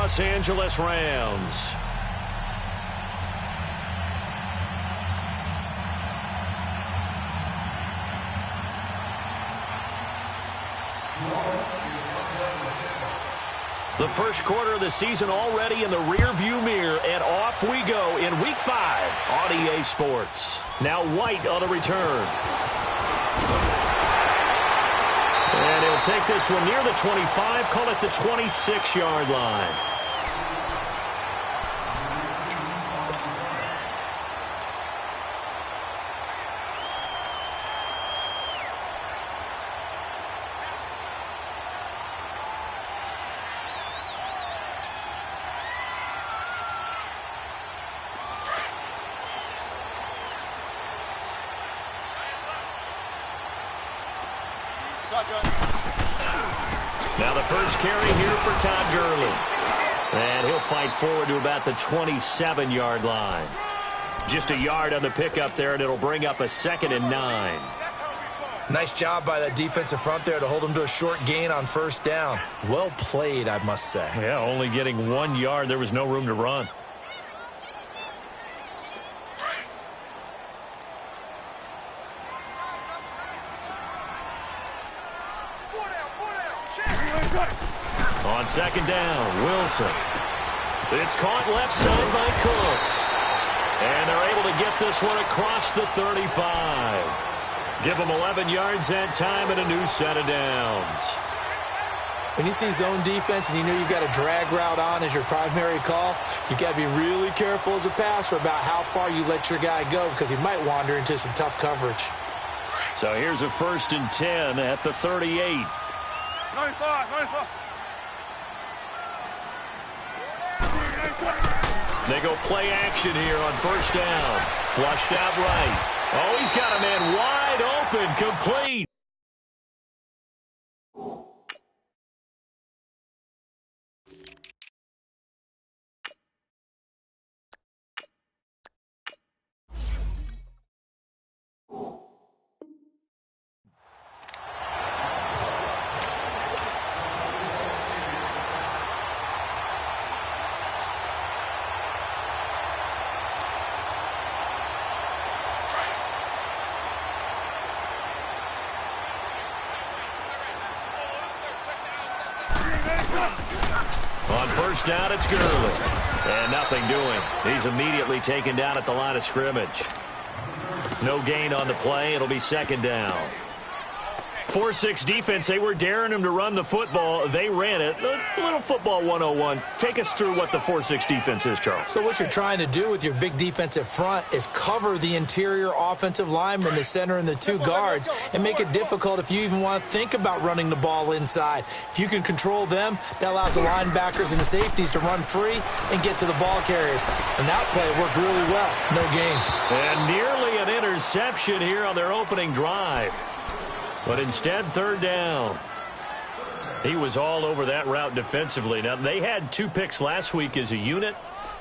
Los Angeles Rams. The first quarter of the season already in the rear-view mirror, and off we go in Week 5 on EA Sports. Now White on the return. And he'll take this one near the 25, call it the 26-yard line. Now the first carry here for Todd Gurley. And he'll fight forward to about the 27-yard line. Just a yard on the pickup there, and it'll bring up a 2nd and 9. Nice job by that defensive front there to hold him to a short gain on first down. Well played, I must say. Yeah, only getting 1 yard. There was no room to run. On 2nd down, Wilson. It's caught left side by Cooks. And they're able to get this one across the 35. Give them 11 yards that time and a new set of downs. When you see zone defense and you know you've got a drag route on as your primary call, you've got to be really careful as a passer about how far you let your guy go because he might wander into some tough coverage. So here's a 1st and 10 at the 38. 95. They go play action here on 1st down. Flushed out right. Oh, he's got a man wide open, complete. On 1st down, it's Gurley. And nothing doing. He's immediately taken down at the line of scrimmage. No gain on the play. It'll be 2nd down. 4-6 defense. They were daring him to run the football. They ran it. A little football 101. Take us through what the 4-6 defense is, Charles. So what you're trying to do with your big defensive front is cover the interior offensive lineman, the center, and the 2 guards, and make it difficult if you even want to think about running the ball inside. If you can control them, that allows the linebackers and the safeties to run free and get to the ball carriers. And that play worked really well. No gain. And nearly an interception here on their opening drive. But instead, 3rd down. He was all over that route defensively. Now, they had 2 picks last week as a unit.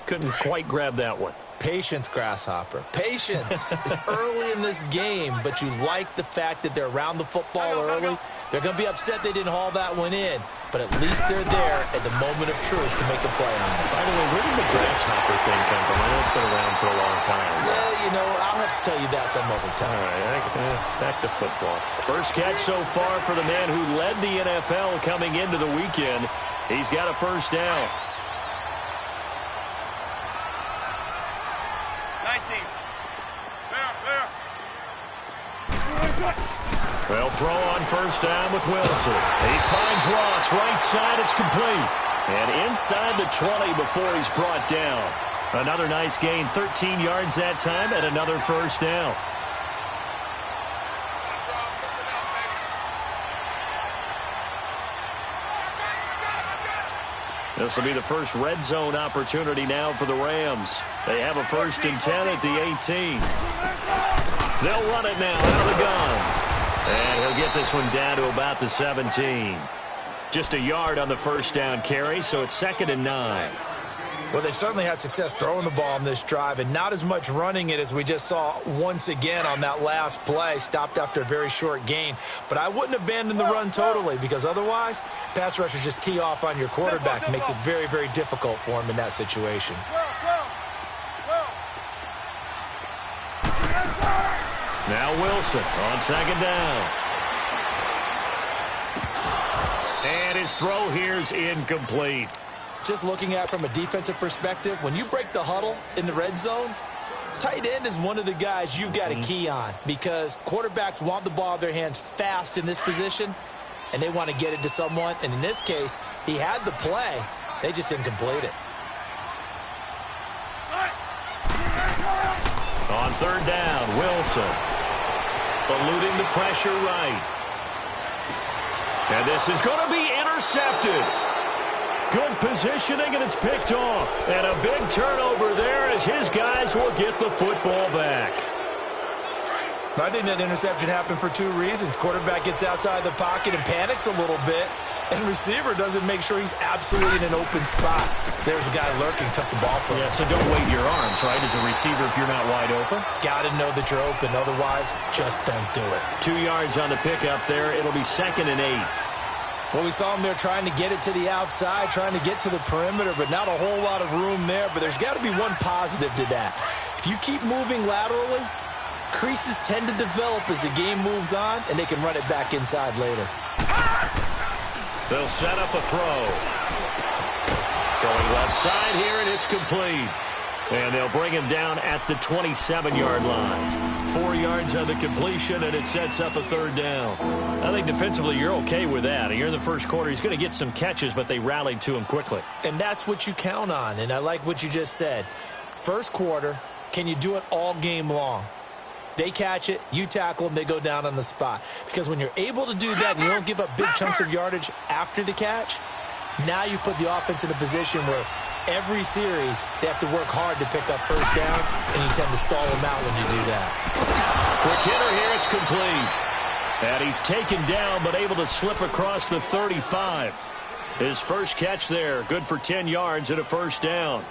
Couldn't quite grab that one. Patience, Grasshopper. Patience. It's early in this game, but you like the fact that they're around the football early. They're going to be upset they didn't haul that one in, but at least they're there at the moment of truth to make a play on it. By the way, where did the Grasshopper thing come from? I know it's been around for a long time. Yeah, you know, I'll have to tell you that some other time. All right, back to football. First catch so far for the man who led the NFL coming into the weekend. He's got a 1st down. 19. Fair. Well, throw on 1st down with Wilson. He finds Ross, right side, it's complete. And inside the 20 before he's brought down. Another nice gain, 13 yards that time, and another 1st down. This will be the first red zone opportunity now for the Rams. They have a 1st and 10 at the 18. They'll run it now out of the gun. And he'll get this one down to about the 17. Just a yard on the 1st down carry, so it's 2nd and 9. Well, they certainly had success throwing the ball on this drive, and not as much running it as we just saw once again on that last play, stopped after a very short gain. But I wouldn't abandon the run totally, because otherwise, pass rushers just tee off on your quarterback. Makes it very, very difficult for him in that situation. Now Wilson on second down. And his throw here's incomplete. Just looking at it from a defensive perspective, when you break the huddle in the red zone, tight end is one of the guys you've got to key on, because quarterbacks want the ball in their hands fast in this position, and they want to get it to someone. And in this case, he had the play. They just didn't complete it. On third down, Wilson eluding the pressure right. And this is going to be intercepted. Good positioning, and it's picked off. And a big turnover there as his guys will get the football back. I think that interception happened for two reasons. Quarterback gets outside the pocket and panics a little bit, and receiver doesn't make sure he's absolutely in an open spot. So there's a guy lurking, took the ball from him. Yeah, so don't wave your arms, right, as a receiver if you're not wide open. Got to know that you're open. Otherwise, just don't do it. 2 yards on the pickup there. It'll be 2nd and 8. Well, we saw him there trying to get it to the outside, trying to get to the perimeter, but not a whole lot of room there. But there's got to be one positive to that. If you keep moving laterally, creases tend to develop as the game moves on, and they can run it back inside later. They'll set up a throw. Throwing left side here, and it's complete. And they'll bring him down at the 27-yard line. 4 yards on the completion, and it sets up a third down. I think defensively you're okay with that. You're in the first quarter. He's going to get some catches, but they rallied to him quickly. And that's what you count on, and I like what you just said. First quarter, can you do it all game long? They catch it, you tackle them, they go down on the spot. Because when you're able to do that and you don't give up big chunks of yardage after the catch, now you put the offense in a position where every series they have to work hard to pick up first downs, and you tend to stall them out when you do that. Quick hitter here, it's complete. And he's taken down but able to slip across the 35. His first catch there, good for 10 yards and a first down.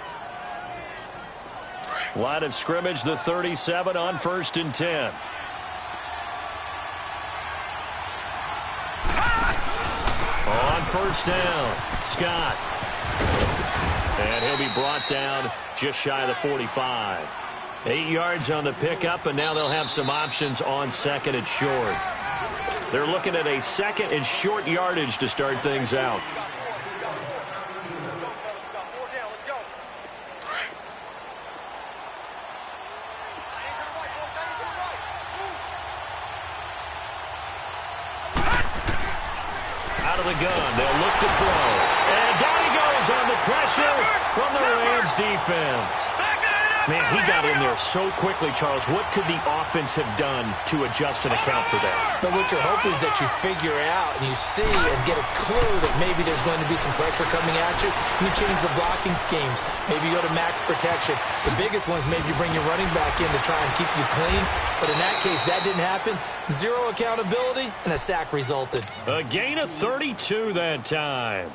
Line of scrimmage, the 37 on 1st and 10. On first down, Scott. And he'll be brought down just shy of the 45. 8 yards on the pickup, and now they'll have some options on 2nd and short. They're looking at a 2nd and short yardage to start things out. Out of the gun, they'll look to throw. And down he goes on the pressure from the Rams defense. Man, he got in there so quickly, Charles. What could the offense have done to adjust and account for that? But what you're hoping is that you figure out and you see and get a clue that maybe there's going to be some pressure coming at you. You change the blocking schemes. Maybe you go to max protection. The biggest one is maybe you bring your running back in to try and keep you clean. But in that case, that didn't happen. Zero accountability, and a sack resulted. A gain of 32 that time.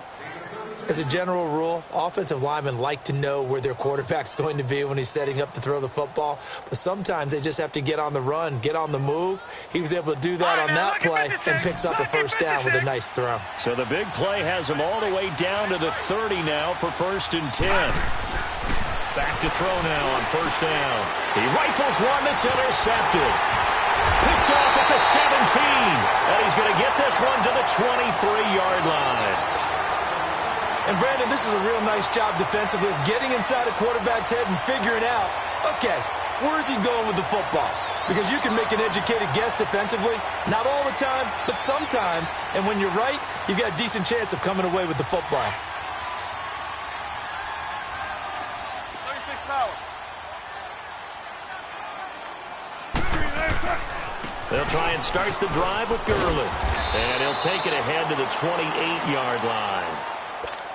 As a general rule, offensive linemen like to know where their quarterback's going to be when he's setting up to throw the football. But sometimes they just have to get on the run, get on the move. He was able to do that on that play and picks up a first down with a nice throw. So the big play has him all the way down to the 30 now for 1st and 10. Back to throw now on 1st down. He rifles one that's intercepted. Picked off at the 17. And he's going to get this one to the 23-yard line. And, Brandon, this is a real nice job defensively of getting inside a quarterback's head and figuring out, okay, where's he going with the football? Because you can make an educated guess defensively, not all the time, but sometimes. And when you're right, you've got a decent chance of coming away with the football. 36 power. They'll try and start the drive with Gurley. And he'll take it ahead to the 28-yard line.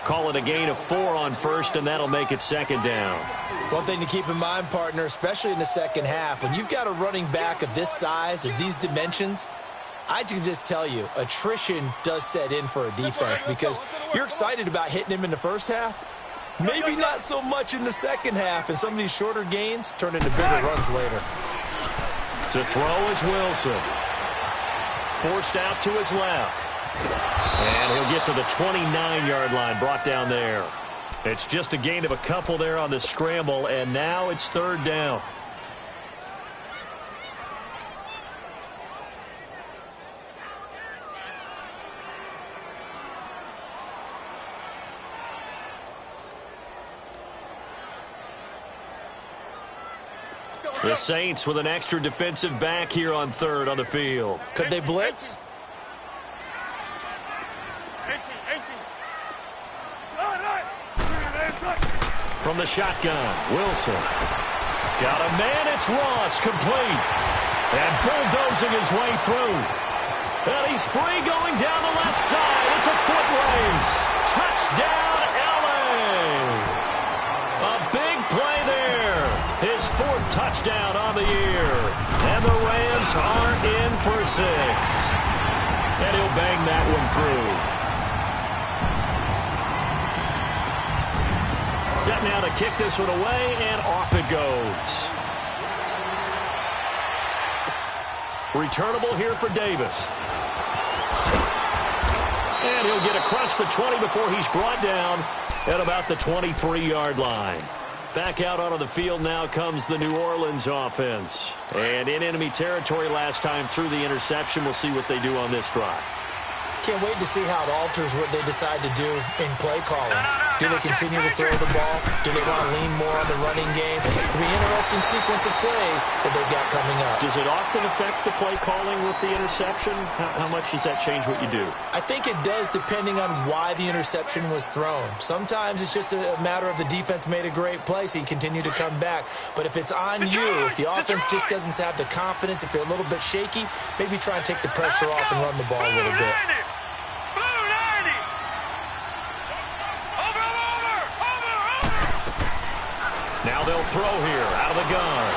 Call it a gain of 4 on 1st, and that'll make it 2nd down. One thing to keep in mind, partner, especially in the second half, when you've got a running back of this size, of these dimensions, I can just tell you, attrition does set in for a defense because you're excited about hitting him in the first half, Maybe not so much in the second half, and some of these shorter gains turn into bigger runs later. To throw is Wilson. Forced out to his left. And he'll get to the 29-yard line, brought down there. It's just a gain of a couple there on the scramble, and now it's third down. The Saints with an extra defensive back here on third on the field. Could they blitz? From the shotgun, Wilson. Got a man, it's Ross, complete. And bulldozing his way through. And he's free going down the left side. It's a foot race. Touchdown, LA. A big play there. His fourth touchdown on the year. And the Rams are in for 6. And he'll bang that one through. Set now to kick this one away, and off it goes. Returnable here for Davis. And he'll get across the 20 before he's brought down at about the 23-yard line. Back out onto the field now comes the New Orleans offense. And in enemy territory last time through the interception. We'll see what they do on this drive. Can't wait to see how it alters what they decide to do in play calling. Do they continue to throw the ball? Do they want to lean more on the running game? It'll be an interesting sequence of plays that they've got coming up. Does it often affect the play calling with the interception? How much does that change what you do? I think it does, depending on why the interception was thrown. Sometimes it's just a matter of the defense made a great play, so you continue to come back. But if it's on you, if the offense just doesn't have the confidence, if they're a little bit shaky, maybe try and take the pressure off and run the ball a little bit. Now they'll throw here out of the gun.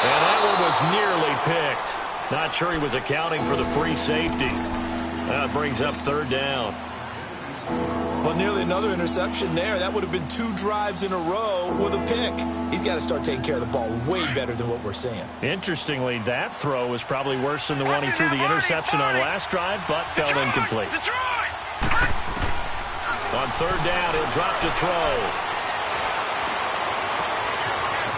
And that one was nearly picked. Not sure he was accounting for the free safety. That brings up third down. Well, nearly another interception there. That would have been 2 drives in a row with a pick. He's got to start taking care of the ball way better than what we're seeing. Interestingly, that throw was probably worse than the one he threw the interception on last drive, but fell incomplete. On third down, he'll drop to throw.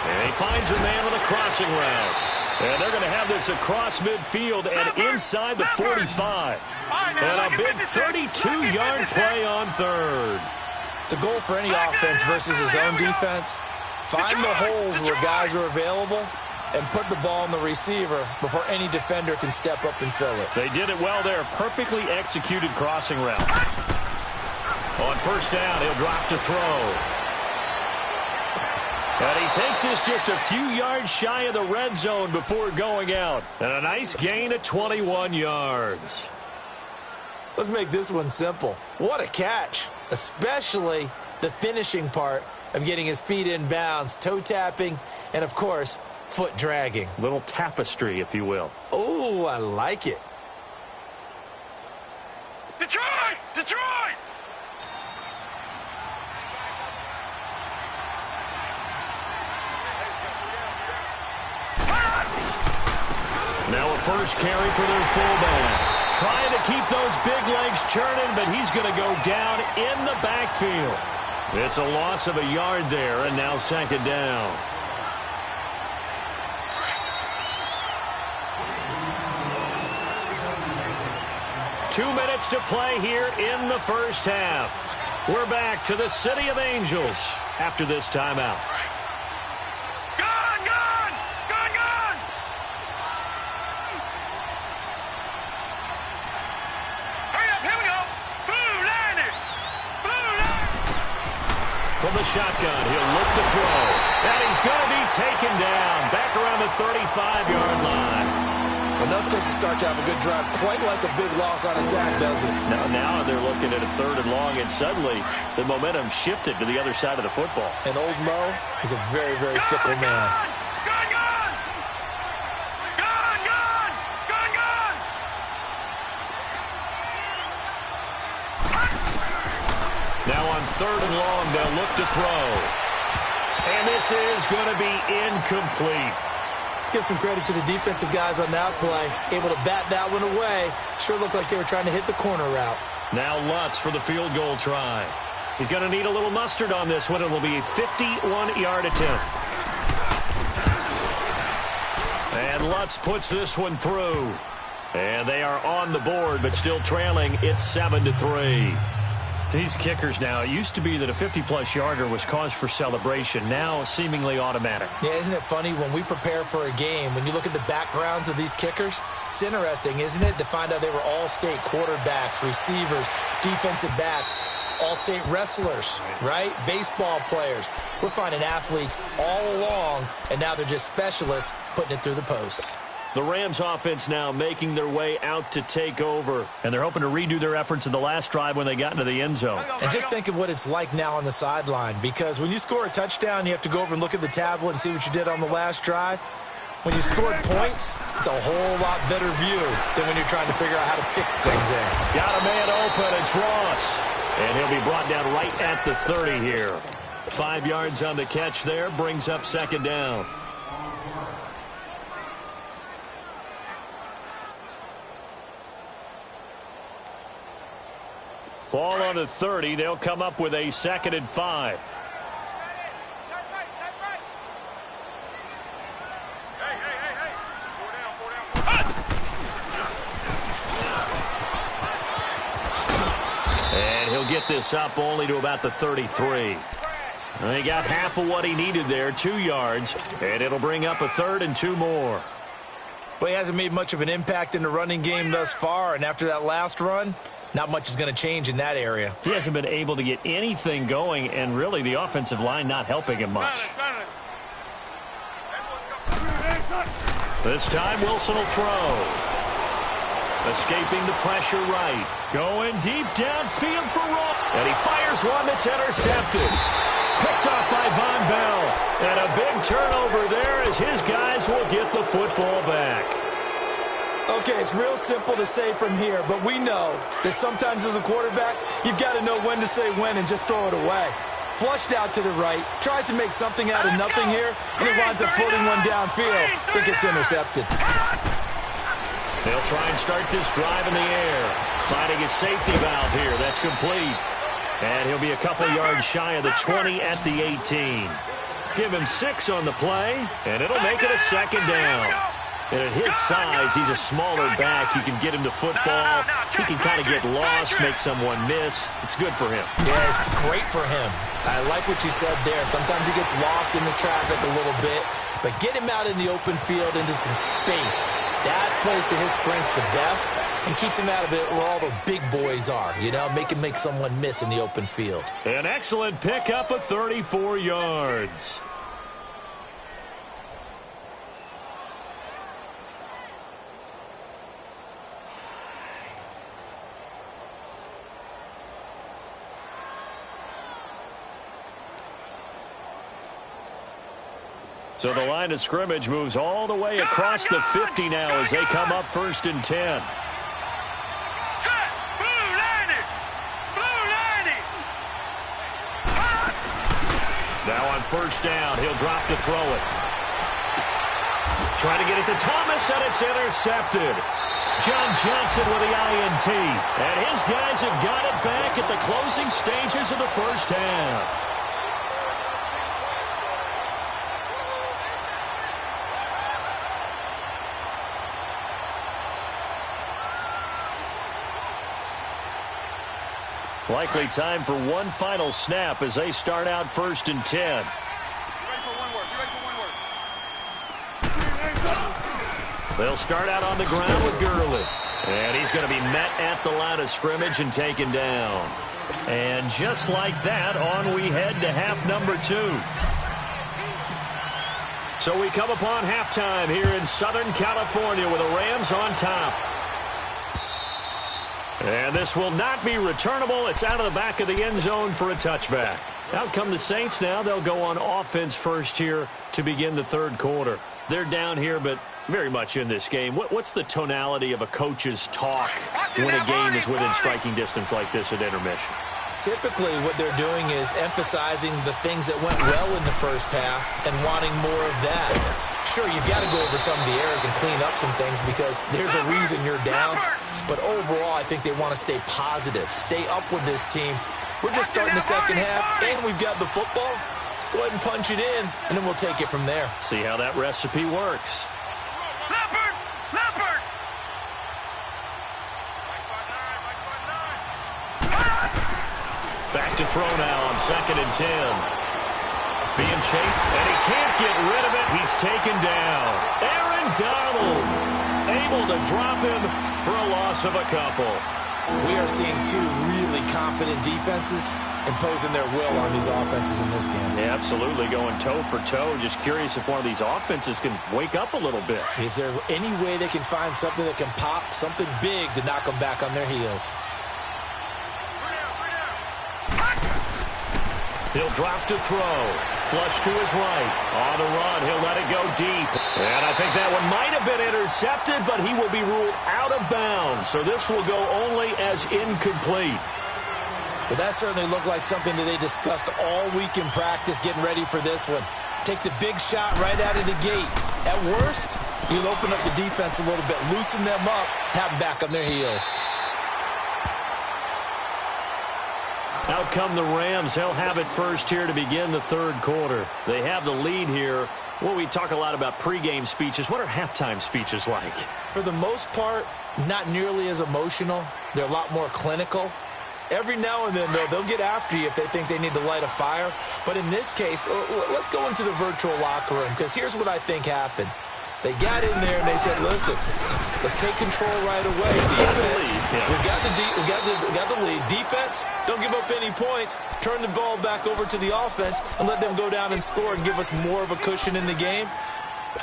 And he finds a man with a crossing route. And they're going to have this across midfield and inside the 45. And a big 32-yard play on third. The goal for any offense versus his own defense, find the holes where guys are available and put the ball on the receiver before any defender can step up and fill it. They did it well there. Perfectly executed crossing route. On first down, he'll drop to throw. And he takes this just a few yards shy of the red zone before going out. And a nice gain of 21 yards. Let's make this one simple. What a catch, especially the finishing part of getting his feet in bounds, toe tapping, and, of course, foot dragging. Little tapestry, if you will. Oh, I like it. Detroit! Detroit! Now a first carry for their fullback. Trying to keep those big legs churning, but he's going to go down in the backfield. It's a loss of a yard there, and now second down. Two minutes to play here in the first half. We're back to the City of Angels after this timeout. From the shotgun, he'll look to throw. And he's going to be taken down back around the 35-yard line. Enough takes to start to have a good drive, quite like a big loss on a sack, does it? Now they're looking at a third and long, and suddenly the momentum shifted to the other side of the football. And old Mo is a very, very fickle man. Now on 3rd and long. They'll look to throw. And this is going to be incomplete. Let's give some credit to the defensive guys on that play. Able to bat that one away. Sure looked like they were trying to hit the corner route. Now Lutz for the field goal try. He's going to need a little mustard on this one. It will be a 51-yard attempt. And Lutz puts this one through. And they are on the board, but still trailing. It's 7-3. These kickers now, it used to be that a 50-plus yarder was cause for celebration. Now seemingly automatic. Yeah, isn't it funny when we prepare for a game, when you look at the backgrounds of these kickers, it's interesting, isn't it, to find out they were all-state quarterbacks, receivers, defensive backs, all-state wrestlers, right? Baseball players. We're finding athletes all along, and now they're just specialists putting it through the posts. The Rams offense now making their way out to take over. And they're hoping to redo their efforts in the last drive when they got into the end zone. And just think of what it's like now on the sideline. Because when you score a touchdown, you have to go over and look at the tablet and see what you did on the last drive. When you scored points, it's a whole lot better view than when you're trying to figure out how to fix things there. Got a man open. It's Ross. And he'll be brought down right at the 30 here. 5 yards on the catch there. Brings up 2nd down. Ball on the 30. They'll come up with a 2nd and 5. And he'll get this up only to about the 33. He got half of what he needed there, 2 yards, and it'll bring up a 3rd and 2 more. Well, he hasn't made much of an impact in the running game thus far, and after that last run, not much is going to change in that area. He hasn't been able to get anything going, and really the offensive line not helping him much. This time Wilson will throw. Escaping the pressure right. Going deep downfield for Ross. And he fires one that's intercepted. Picked off by Von Bell. And a big turnover there as his guys will get the football back. Okay, it's real simple to say from here, but we know that sometimes as a quarterback, you've got to know when to say when and just throw it away. Flushed out to the right, tries to make something out of nothing here, and he winds up floating one downfield that gets intercepted. They'll try and start this drive in the air. Finding his safety valve here. That's complete. And he'll be a couple yards shy of the 20 at the 18. Give him 6 on the play, and it'll make it a 2nd down. And at his size, he's a smaller back. You can get him to football. He can kind of get lost, make someone miss. It's good for him. Yeah, it's great for him. I like what you said there. Sometimes he gets lost in the traffic a little bit, but get him out in the open field into some space. That plays to his strengths the best and keeps him out of it where all the big boys are, you know, make someone miss in the open field. An excellent pickup of 34 yards. So the line of scrimmage moves all the way across the 50 now as they come up 1st and 10. Now on 1st down, he'll drop to throw it. Trying to get it to Thomas, and it's intercepted. John Johnson with the INT. And his guys have got it back at the closing stages of the 1st half. Likely time for one final snap as they start out 1st and 10. They'll start out on the ground with Gurley. And he's going to be met at the line of scrimmage and taken down. And just like that, on we head to half number 2. So we come upon halftime here in Southern California with the Rams on top. And this will not be returnable. It's out of the back of the end zone for a touchback. Out come the Saints now. They'll go on offense first here to begin the 3rd quarter. They're down here, but very much in this game. What's the tonality of a coach's talk when a game is within striking distance like this at intermission? Typically, what they're doing is emphasizing the things that went well in the first half and wanting more of that. Sure, you've got to go over some of the errors and clean up some things because there's a reason you're down. But overall, I think they want to stay positive, stay up with this team. We're just starting the second half, and we've got the football. Let's go ahead and punch it in, and then we'll take it from there. See how that recipe works. Back to throw now on 2nd and 10. Being chased, and he can't get rid of it. He's taken down. Aaron Donald able to drop him for a loss of a couple. We are seeing two really confident defenses imposing their will on these offenses in this game. Yeah, absolutely, going toe for toe. Just curious if one of these offenses can wake up a little bit. Is there any way they can find something that can pop, something big to knock them back on their heels? He'll drop to throw. Flush to his right. On the run, he'll let it go deep. And I think that one might have been intercepted, but he will be ruled out of bounds. So this will go only as incomplete. But that certainly looked like something that they discussed all week in practice getting ready for this one. Take the big shot right out of the gate. At worst, you'll open up the defense a little bit, loosen them up, have them back on their heels. Out come the Rams. They'll have it first here to begin the third quarter. They have the lead here. Well, we talk a lot about pregame speeches. What are halftime speeches like? For the most part, not nearly as emotional. They're a lot more clinical. Every now and then, though, they'll get after you if they think they need to light a fire. But in this case, let's go into the virtual locker room, because here's what I think happened. They got in there and they said, listen, let's take control right away. Defense, we've got the lead. Defense, don't give up any points. Turn the ball back over to the offense and let them go down and score and give us more of a cushion in the game.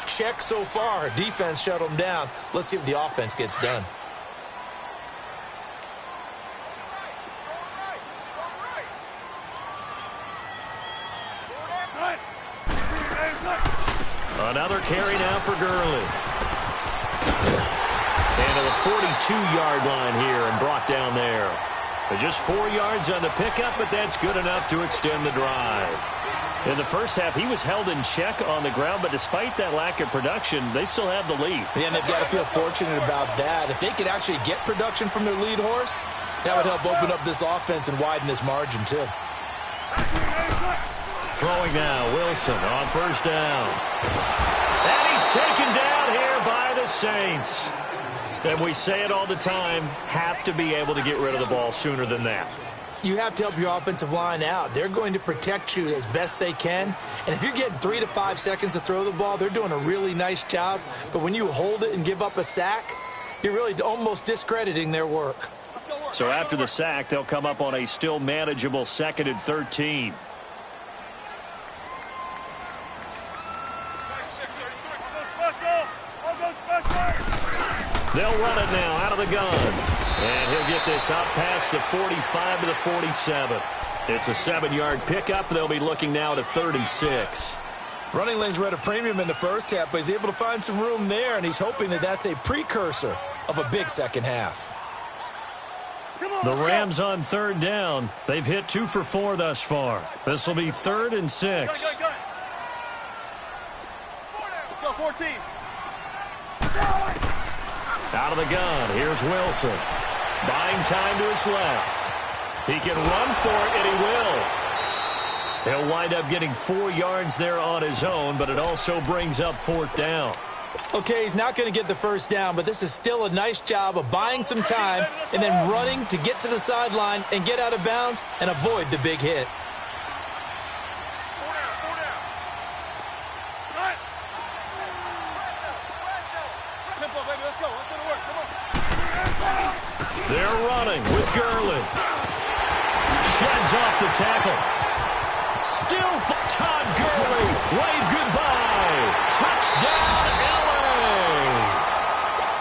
Check so far. Defense shut them down. Let's see if the offense gets done. Another carry now for Gurley. And to the 42-yard line here and brought down there. But just 4 yards on the pickup, but that's good enough to extend the drive. In the first half, he was held in check on the ground, but despite that lack of production, they still have the lead. Yeah, and they've got to feel fortunate about that. If they could actually get production from their lead horse, that would help open up this offense and widen this margin, too. Throwing now, Wilson on first down. And he's taken down here by the Saints. And we say it all the time, have to be able to get rid of the ball sooner than that. You have to help your offensive line out. They're going to protect you as best they can. And if you're getting 3 to 5 seconds to throw the ball, they're doing a really nice job. But when you hold it and give up a sack, you're really almost discrediting their work. So after the sack, they'll come up on a still manageable 2nd and 13. They'll run it now out of the gun. And he'll get this up past the 45 to the 47. It's a 7-yard pickup. They'll be looking now to 3rd and 6. Running lanes were at a premium in the first half, but he's able to find some room there, and he's hoping that that's a precursor of a big second half. The Rams on 3rd down. They've hit 2 for 4 thus far. This will be 3rd and 6. Let's go, 14. Out of the gun, here's Wilson. Buying time to his left. He can run for it, and he will. He'll wind up getting 4 yards there on his own, but it also brings up 4th down. Okay, he's not going to get the first down, but this is still a nice job of buying some time and then running to get to the sideline and get out of bounds and avoid the big hit. They're running with Gurley. Sheds off the tackle. Still Todd Gurley. Wave goodbye. Touchdown, LA.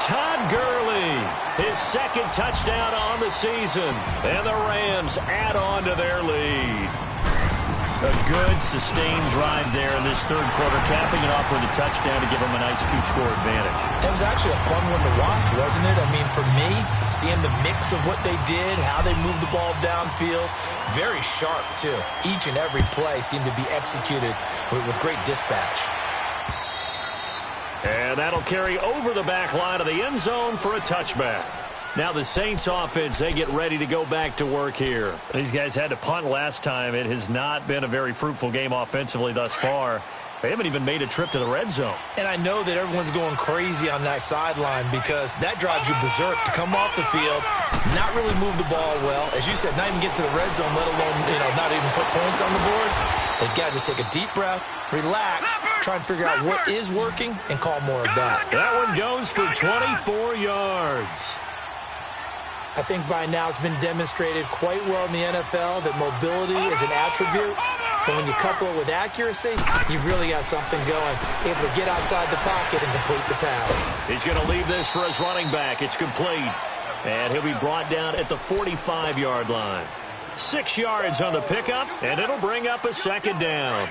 Todd Gurley, his 2nd touchdown on the season. And the Rams add on to their lead. A good, sustained drive there in this third quarter, capping it off with a touchdown to give them a nice two-score advantage. It was actually a fun one to watch, wasn't it? I mean, for me, seeing the mix of what they did, how they moved the ball downfield, very sharp, too. Each and every play seemed to be executed with great dispatch. And that'll carry over the back line of the end zone for a touchback. Now the Saints offense, they get ready to go back to work here. These guys had to punt last time. It has not been a very fruitful game offensively thus far. They haven't even made a trip to the red zone. And I know that everyone's going crazy on that sideline because that drives you berserk to come off the field, not really move the ball well. As you said, not even get to the red zone, let alone, not even put points on the board. They got to just take a deep breath, relax, try and figure out what is working, and call more of that. That one goes for 24 yards. I think by now it's been demonstrated quite well in the NFL that mobility is an attribute. But when you couple it with accuracy, you've really got something going. Able to get outside the pocket and complete the pass. He's going to leave this for his running back. It's complete. And he'll be brought down at the 45-yard line. 6 yards on the pickup, and it'll bring up a second down.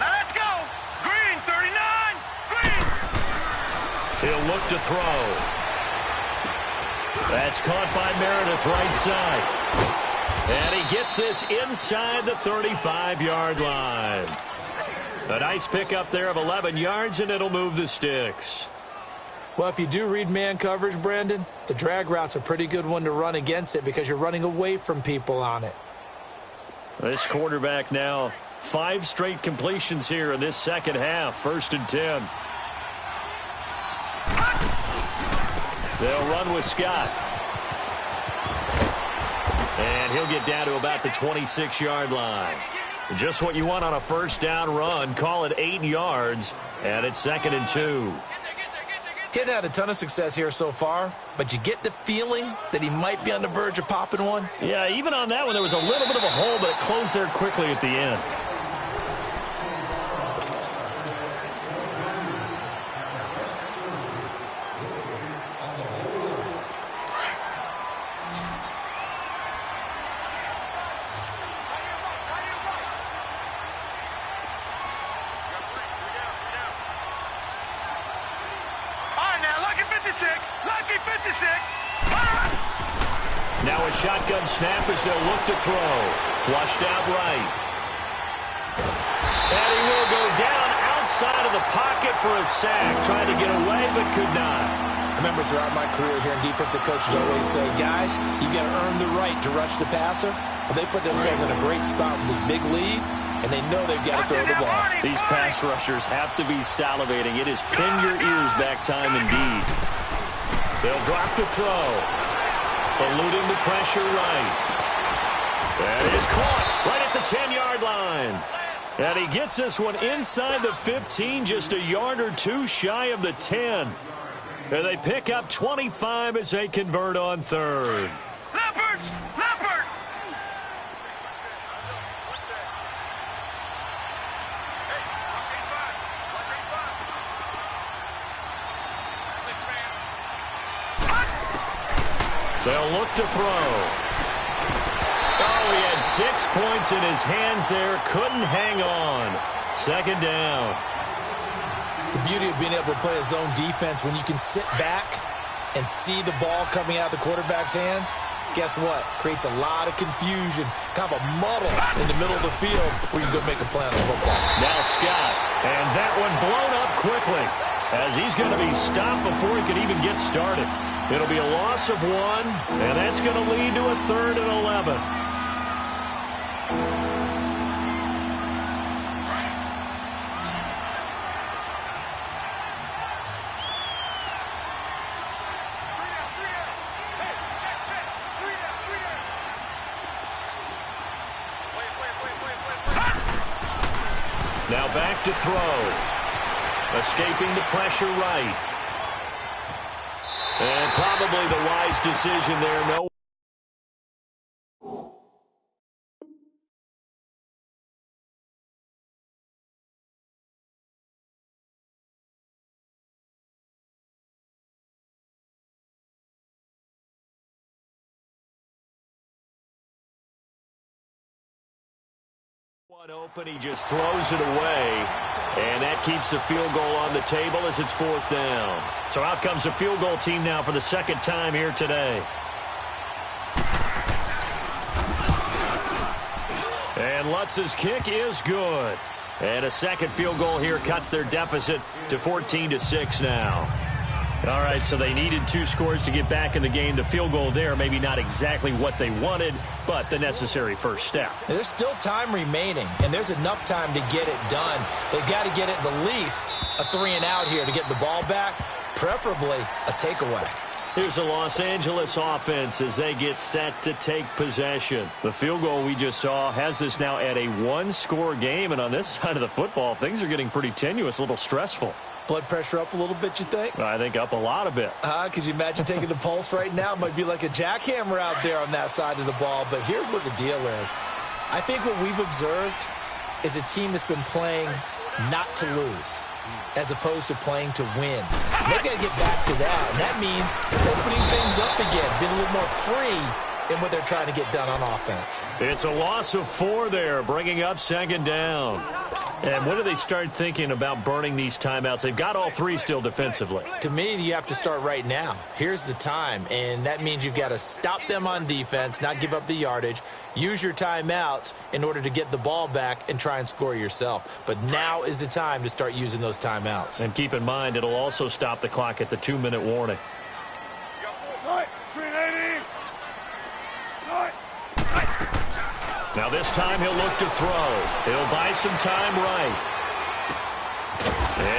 Let's go. Green, 39. Green. He'll look to throw. That's caught by Meredith right side. And he gets this inside the 35-yard line. A nice pickup there of 11 yards, and it'll move the sticks. Well, if you do read man coverage, Brandon, the drag route's a pretty good one to run against it because you're running away from people on it. This quarterback now 5 straight completions here in this second half. 1st and 10. They'll run with Scott. And he'll get down to about the 26-yard line. Just what you want on a first down run. Call it 8 yards, and it's 2nd and 2. Hitting had a ton of success here so far, but you get the feeling that he might be on the verge of popping one. Yeah, even on that one, there was a little bit of a hole, but it closed there quickly at the end. Now a shotgun snap as they'll look to throw. Flushed out right. And he will go down outside of the pocket for a sack. Trying to get away, but could not. I remember throughout my career here, defensive coaches always say, guys, you got to earn the right to rush the passer. Well, they put themselves in a great spot with this big lead, and they know they've got to throw the ball. These pass rushers have to be salivating. It is pin your ears back time indeed. They'll drop to throw. Eluding the pressure right. That is caught right at the 10-yard line. And he gets this one inside the 15, just a yard or two shy of the 10. And they pick up 25 as they convert on 3rd. Leopard! Leopard! They'll look to throw. Oh, he had 6 points in his hands there. Couldn't hang on. 2nd down. The beauty of being able to play a zone defense when you can sit back and see the ball coming out of the quarterback's hands, guess what? Creates a lot of confusion, kind of a muddle in the middle of the field where you can go make a play on the football. Now Scott, and that one blown up quickly as he's going to be stopped before he can even get started. It'll be a loss of 1, and that's going to lead to a 3rd and 11. Now back to throw. Escaping the pressure right. And probably the wise decision there. No Open, he just throws it away, and that keeps the field goal on the table as it's 4th down. So out comes the field goal team now for the second time here today. And Lutz's kick is good. And a second field goal here cuts their deficit to 14-6 now. All right, so they needed 2 scores to get back in the game. The field goal there, maybe not exactly what they wanted, but the necessary first step. There's still time remaining, and there's enough time to get it done. They've got to get at the least a 3-and-out here to get the ball back, preferably a takeaway. Here's the Los Angeles offense as they get set to take possession. The field goal we just saw has us now at a 1-score game, and on this side of the football, things are getting pretty tenuous, a little stressful. Blood pressure up a little bit, you think? I think up a lot of bit. Could you imagine taking the pulse right now? It might be like a jackhammer out there on that side of the ball. But here's what the deal is. I think what we've observed is a team that's been playing not to lose as opposed to playing to win. They've got to get back to that. And that means opening things up again, being a little more free in what they're trying to get done on offense. It's a loss of 4 there, bringing up 2nd down. And when do they start thinking about burning these timeouts? They've got all 3 still defensively. To me, you have to start right now. Here's the time, and that means you've got to stop them on defense, not give up the yardage, use your timeouts in order to get the ball back and try and score yourself. But now is the time to start using those timeouts. And keep in mind, it'll also stop the clock at the 2-minute warning. Now this time he'll look to throw. He'll buy some time right.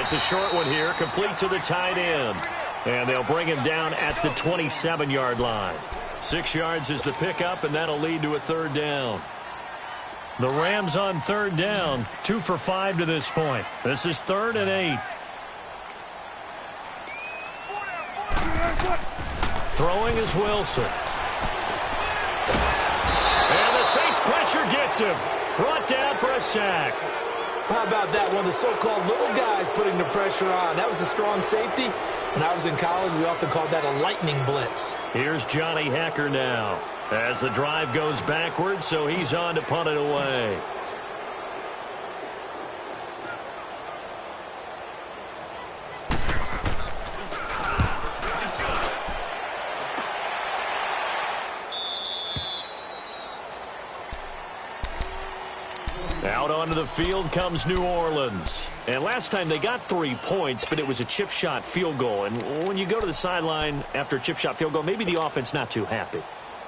It's a short one here, complete to the tight end. And they'll bring him down at the 27-yard line. 6 yards is the pickup, and that'll lead to a 3rd down. The Rams on 3rd down, 2 for 5 to this point. This is 3rd and 8. Throwing is Wilson. And the Saints pressure gets him. Brought down for a sack. How about that? One of the so-called little guys putting the pressure on. That was the strong safety. When I was in college, we often called that a lightning blitz. Here's Johnny Hecker now as the drive goes backwards, so he's on to punt it away. Out onto the field comes New Orleans. And last time they got 3 points, but it was a chip shot field goal. And when you go to the sideline after a chip shot field goal, maybe the offense not too happy.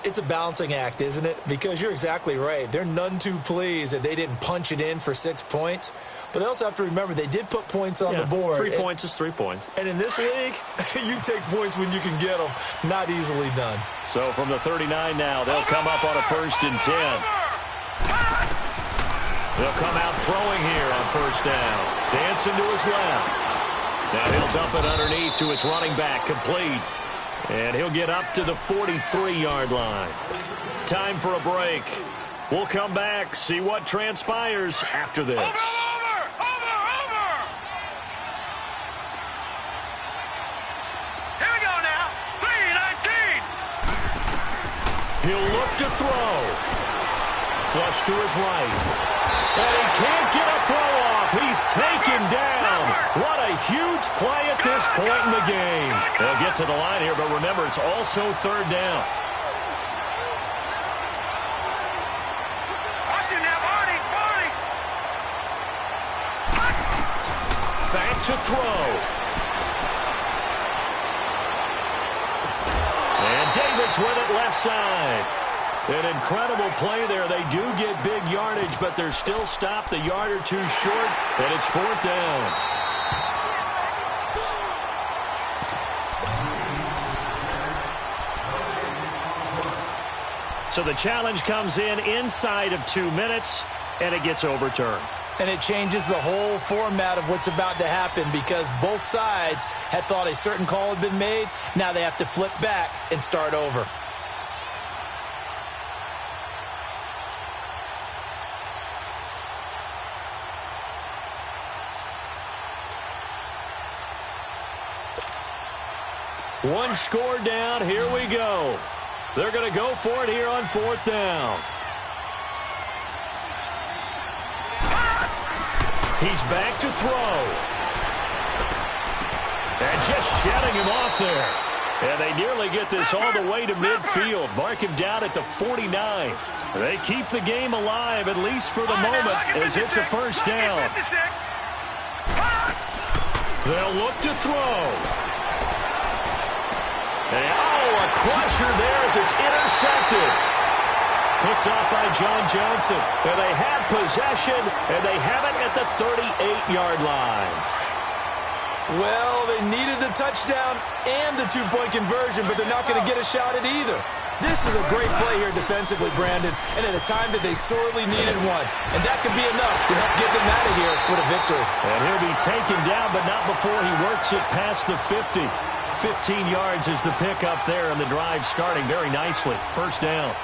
It's a balancing act, isn't it? Because you're exactly right. They're none too pleased that they didn't punch it in for 6 points. But they also have to remember they did put points on the board. 3 points is 3 points. And in this league, you take points when you can get them. Not easily done. So from the 39 now, they'll come up on a 1st and 10. They'll come out throwing here on 1st down. Dancing to his left. Now he'll dump it underneath to his running back, complete. And he'll get up to the 43-yard line. Time for a break. We'll come back, see what transpires after this. Over! Here we go now. 3-19. He'll look to throw. Flush to his right. And he can't get a throw off. He's taken down. What a huge play at this point in the game. They'll get to the line here, but remember, it's also 3rd down. Watch it now, Barney. Back to throw. And Davis with it left side. An incredible play there. They do get big yardage, but they're still stopped a yard or 2 short, and it's 4th down. So the challenge comes in inside of 2 minutes, and it gets overturned. And it changes the whole format of what's about to happen because both sides had thought a certain call had been made. Now they have to flip back and start over. One score down. Here we go. They're going to go for it here on 4th down. He's back to throw. And just shutting him off there. And they nearly get this all the way to midfield. Mark him down at the 49. They keep the game alive, at least for the moment, as it's a first down. They'll look to throw. And, a crusher there as it's intercepted. Picked off by John Johnson. And they have possession, and they have it at the 38-yard line. Well, they needed the touchdown and the two-point conversion, but they're not going to get a shot at either. This is a great play here defensively, Brandon, and at a time that they sorely needed one. And that could be enough to help get them out of here with a victory. And he'll be taken down, but not before he works it past the 50. 15 yards is the pickup there, and the drive starting very nicely. First down.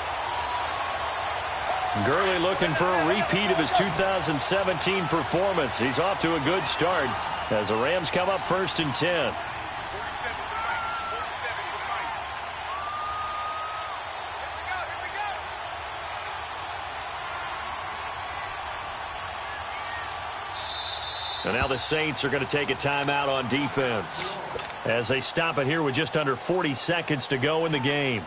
Gurley looking for a repeat of his 2017 performance. He's off to a good start as the Rams come up 1st and 10. And now the Saints are going to take a timeout on defense as they stop it here with just under 40 seconds to go in the game.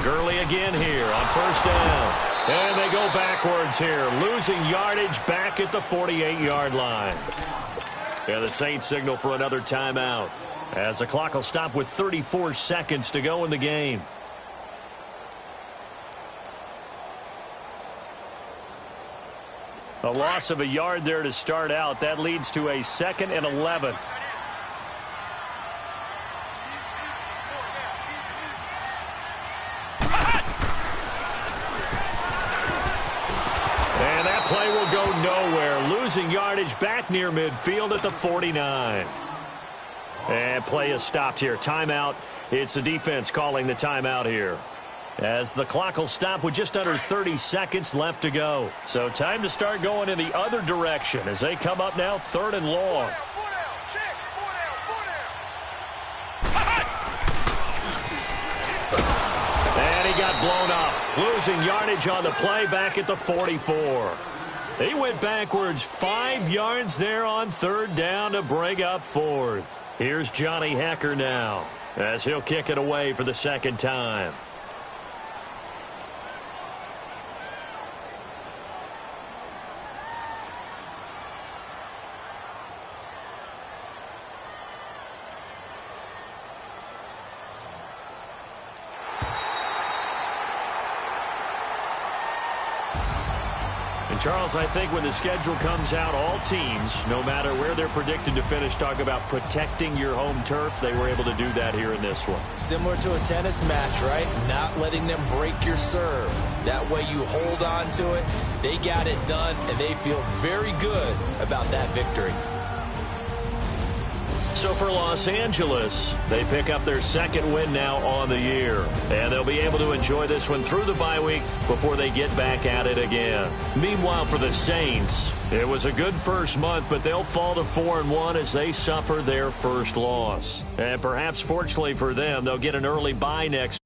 Gurley again here on first down. And they go backwards here, losing yardage back at the 48-yard line. And the Saints signal for another timeout as the clock will stop with 34 seconds to go in the game. A loss of a yard there to start out. That leads to a 2nd and 11. And that play will go nowhere. Losing yardage back near midfield at the 49. And play is stopped here. Timeout. It's the defense calling the timeout here, as the clock will stop with just under 30 seconds left to go. So time to start going in the other direction as they come up now 3rd and long. And he got blown up. Losing yardage on the play back at the 44. He went backwards 5 yards there on 3rd down to bring up 4th. Here's Johnny Hecker now as he'll kick it away for the 2nd time. Charles, I think when the schedule comes out, all teams, no matter where they're predicted to finish, talk about protecting your home turf. They were able to do that here in this one. Similar to a tennis match, right? Not letting them break your serve. That way you hold on to it. They got it done, and they feel very good about that victory. So for Los Angeles, they pick up their 2nd win now on the year. And they'll be able to enjoy this one through the bye week before they get back at it again. Meanwhile, for the Saints, it was a good first month, but they'll fall to 4-1 as they suffer their first loss. And perhaps fortunately for them, they'll get an early bye next